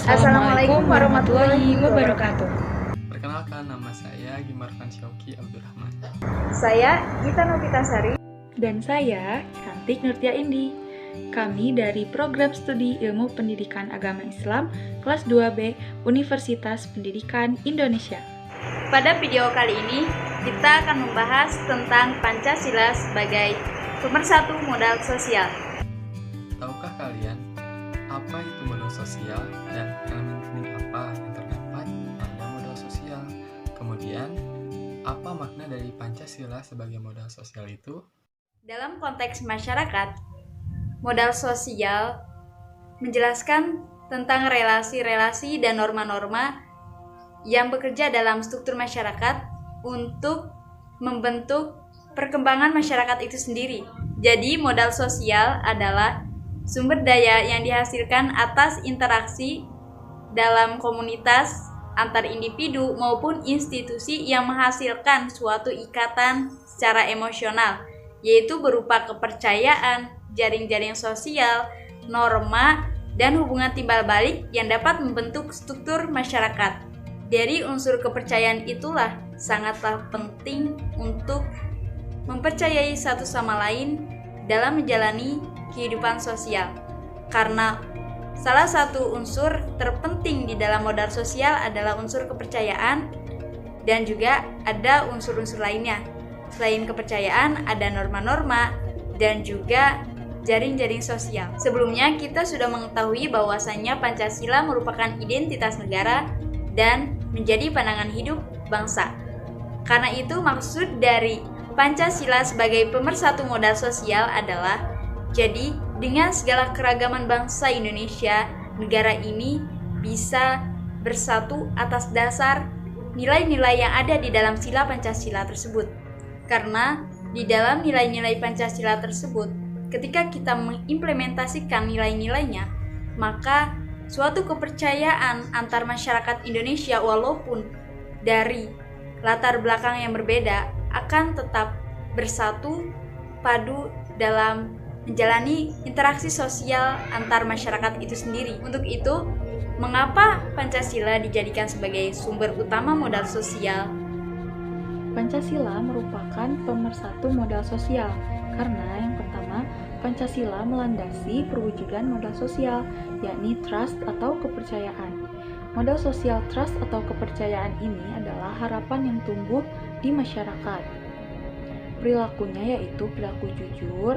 Assalamualaikum warahmatullahi wabarakatuh. Perkenalkan, nama saya Gimarvan Syauki Abdurrahman. Saya Gita Novitasari. Dan saya Cantik Nurtia Indi. Kami dari Program Studi Ilmu Pendidikan Agama Islam kelas 2B Universitas Pendidikan Indonesia. Pada video kali ini, kita akan membahas tentang Pancasila sebagai pemersatu modal sosial. Tahukah kalian apa itu modal sosial dan elemen penting apa yang terdapat pada modal sosial? Kemudian, apa makna dari Pancasila sebagai modal sosial itu? Dalam konteks masyarakat, modal sosial menjelaskan tentang relasi-relasi dan norma-norma yang bekerja dalam struktur masyarakat untuk membentuk perkembangan masyarakat itu sendiri. Jadi, modal sosial adalah sumber daya yang dihasilkan atas interaksi dalam komunitas antar individu maupun institusi yang menghasilkan suatu ikatan secara emosional, yaitu berupa kepercayaan, jaring-jaring sosial, norma, dan hubungan timbal balik yang dapat membentuk struktur masyarakat. Dari unsur kepercayaan itulah sangatlah penting untuk mempercayai satu sama lain dalam menjalani kehidupan sosial. Karena salah satu unsur terpenting di dalam modal sosial adalah unsur kepercayaan, dan juga ada unsur-unsur lainnya. Selain kepercayaan, ada norma-norma dan juga jaring-jaring sosial. Sebelumnya kita sudah mengetahui bahwasannya Pancasila merupakan identitas negara dan menjadi pandangan hidup bangsa. Karena itu maksud dari Pancasila sebagai pemersatu modal sosial adalah jadi dengan segala keragaman bangsa Indonesia, negara ini bisa bersatu atas dasar nilai-nilai yang ada di dalam sila Pancasila tersebut. Karena di dalam nilai-nilai Pancasila tersebut, ketika kita mengimplementasikan nilai-nilainya, maka suatu kepercayaan antar masyarakat Indonesia walaupun dari latar belakang yang berbeda akan tetap bersatu padu dalam menjalani interaksi sosial antar masyarakat itu sendiri. Untuk itu, mengapa Pancasila dijadikan sebagai sumber utama modal sosial? Pancasila merupakan pemersatu modal sosial karena yang pertama, Pancasila melandasi perwujudan modal sosial, yakni trust atau kepercayaan. Modal sosial trust atau kepercayaan ini adalah harapan yang tumbuh di masyarakat. Perilakunya yaitu perilaku jujur,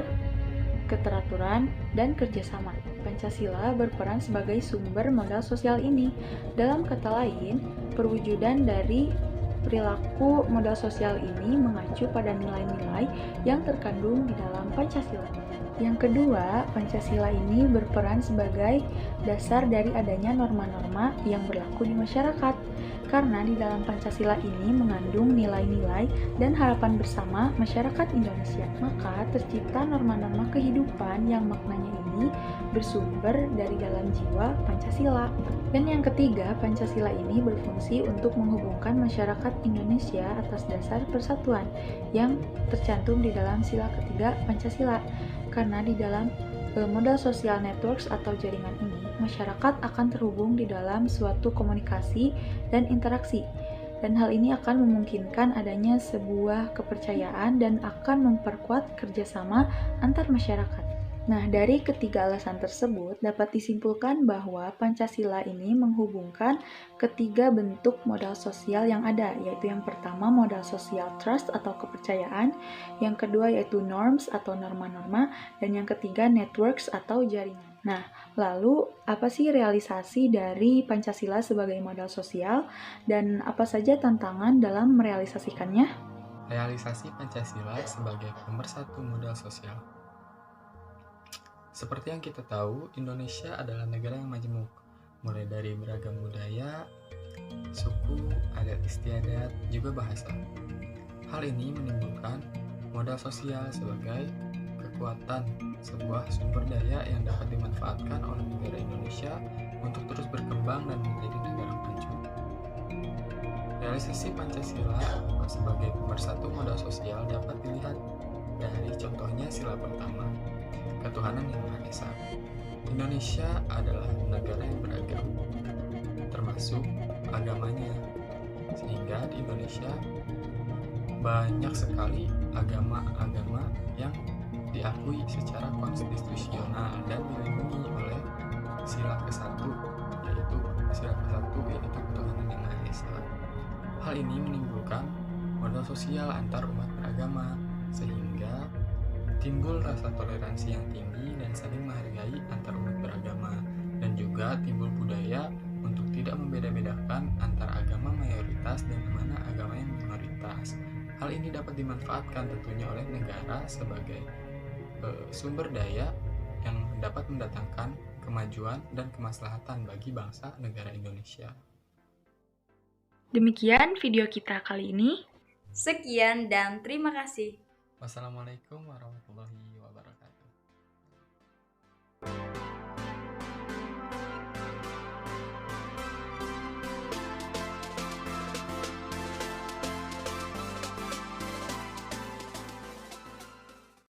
keteraturan, dan kerjasama. Pancasila berperan sebagai sumber modal sosial ini. Dalam kata lain, perwujudan dari perilaku modal sosial ini mengacu pada nilai-nilai yang terkandung di dalam Pancasila. Yang kedua, Pancasila ini berperan sebagai dasar dari adanya norma-norma yang berlaku di masyarakat. Karena di dalam Pancasila ini mengandung nilai-nilai dan harapan bersama masyarakat Indonesia. Maka tercipta norma-norma kehidupan yang maknanya ini bersumber dari dalam jiwa Pancasila. Dan yang ketiga, Pancasila ini berfungsi untuk menghubungkan masyarakat Indonesia atas dasar persatuan yang tercantum di dalam sila ketiga Pancasila. Karena di dalam modal social networks atau jaringan ini, masyarakat akan terhubung di dalam suatu komunikasi dan interaksi. Dan hal ini akan memungkinkan adanya sebuah kepercayaan dan akan memperkuat kerjasama antar masyarakat. Nah, dari ketiga alasan tersebut dapat disimpulkan bahwa Pancasila ini menghubungkan ketiga bentuk modal sosial yang ada, yaitu yang pertama modal sosial trust atau kepercayaan, yang kedua yaitu norms atau norma-norma, dan yang ketiga networks atau jaringan. Nah, lalu apa sih realisasi dari Pancasila sebagai modal sosial dan apa saja tantangan dalam merealisasikannya? Realisasi Pancasila sebagai pemersatu modal sosial. Seperti yang kita tahu, Indonesia adalah negara yang majemuk, mulai dari beragam budaya, suku, adat istiadat, juga bahasa. Hal ini menimbulkan modal sosial sebagai kekuatan sebuah sumber daya yang dapat dimanfaatkan oleh negara Indonesia untuk terus berkembang dan menjadi negara maju. Realisasi Pancasila sebagai pemersatu modal sosial dapat dilihat dari contohnya sila pertama, ketuhanan yang Maha Esa. Indonesia adalah negara yang beragam. termasuk agamanya. Sehingga di Indonesia banyak sekali agama-agama yang diakui secara konstitusional dan dilindungi oleh sila ke-1, yaitu ketuhanan yang Maha Esa. Hal ini menimbulkan modal sosial antar umat beragama, sehingga timbul rasa toleransi yang tinggi dan saling menghargai antar umat beragama, dan juga timbul budaya untuk tidak membeda-bedakan antara agama mayoritas dan mana agama yang minoritas. Hal ini dapat dimanfaatkan tentunya oleh negara sebagai sumber daya yang dapat mendatangkan kemajuan dan kemaslahatan bagi bangsa negara Indonesia. Demikian video kita kali ini. Sekian dan terima kasih. Wassalamualaikum warahmatullahi wabarakatuh.